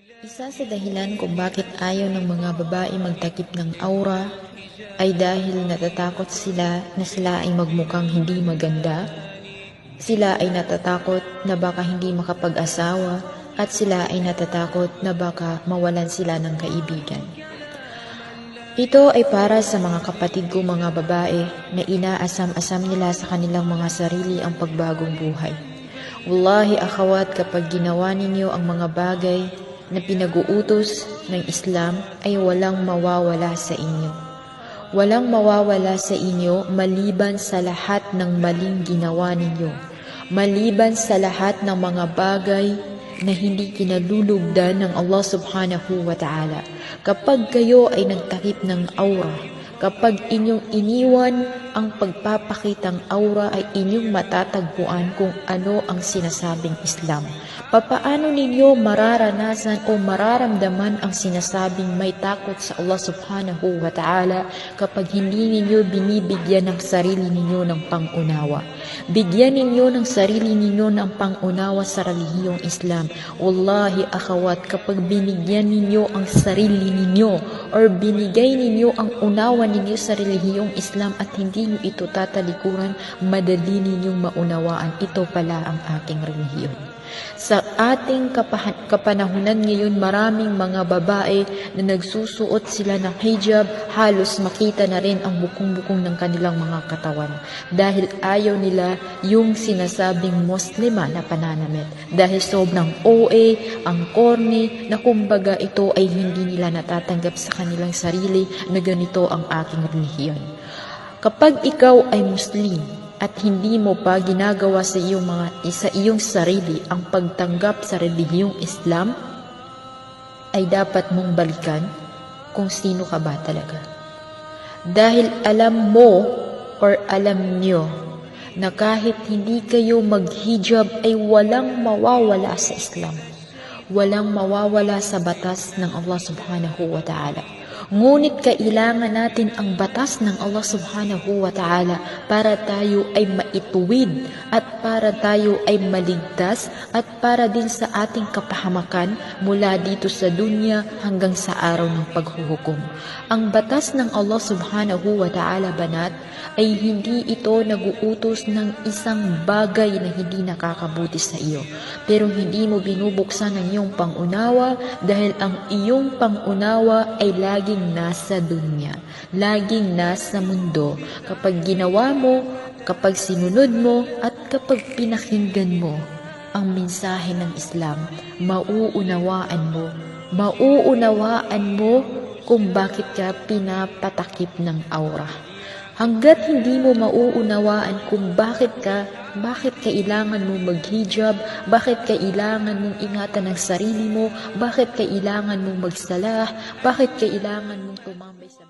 Isa sa dahilan kung bakit ayaw ng mga babae magtakip ng aura ay dahil natatakot sila na sila ay magmukhang hindi maganda. Sila ay natatakot na baka hindi makapag-asawa at sila ay natatakot na baka mawalan sila ng kaibigan. Ito ay para sa mga kapatid ko mga babae na inaasam-asam nila sa kanilang mga sarili ang pagbagong buhay. Wallahi akhawat, kapag ginawa ninyo ang mga bagay na pinag-uutos ng Islam ay walang mawawala sa inyo. Walang mawawala sa inyo maliban sa lahat ng maling ginawa ninyo. Maliban sa lahat ng mga bagay na hindi kinalulugdan ng Allah subhanahu wa ta'ala. Kapag kayo ay nagtakip ng aura, kapag inyong iniwan ang pagpapakitang aura ay inyong matatagpuan kung ano ang sinasabing Islam. Papaano ninyo mararanasan o mararamdaman ang sinasabing may takot sa Allah subhanahu wa ta'ala kapag hindi ninyo binibigyan ng sarili ninyo ng pangunawa? Bigyan ninyo ng sarili ninyo ng pangunawa sa relihiyong Islam. Wallahi akhawat, kapag binigyan ninyo ang sarili ninyo or binigay ninyo ang unawa ninyo sa relihiyong Islam at hindi nyo ito tatalikuran, madali ninyong maunawaan, ito pala ang aking relihiyon. Sa ating kapanahunan ngayon, maraming mga babae na nagsusuot sila ng hijab, halos makita na rin ang bukong-bukong ng kanilang mga katawan dahil ayaw nila yung sinasabing Muslima na pananamit. Dahil sobrang OA, ang corny, na kumbaga ito ay hindi nila natatanggap sa kanilang sarili na ganito ang aking relihiyon. Kapag ikaw ay Muslim at hindi mo pa ginagawa sa iyong sarili ang pagtanggap sa relihiyong Islam, ay dapat mong balikan kung sino ka ba talaga. Dahil alam mo or alam nyo na kahit hindi kayo mag-hijab ay walang mawawala sa Islam. Walang mawawala sa batas ng Allah subhanahu wa ta'ala. Ngunit kailangan natin ang batas ng Allah subhanahu wa ta'ala para tayo ay maituwid at para tayo ay maligtas at para din sa ating kapahamakan mula dito sa dunya hanggang sa araw ng paghuhukom. Ang batas ng Allah subhanahu wa ta'ala, banat, ay hindi ito naguutos ng isang bagay na hindi nakakabuti sa iyo. Pero hindi mo binubuksan ang iyong pangunawa dahil ang iyong pangunawa ay laging nasa dunya, laging nasa mundo. Kapag ginawa mo, kapag sinunod mo, at kapag pinakinggan mo ang mensahe ng Islam, mauunawaan mo kung bakit ka pinapatakip ng aura. Hanggat hindi mo mauunawaan kung bakit kailangan mong maghijab, bakit kailangan mong ingatan ang sarili mo, bakit kailangan mong magsalah, bakit kailangan mong tumambay sa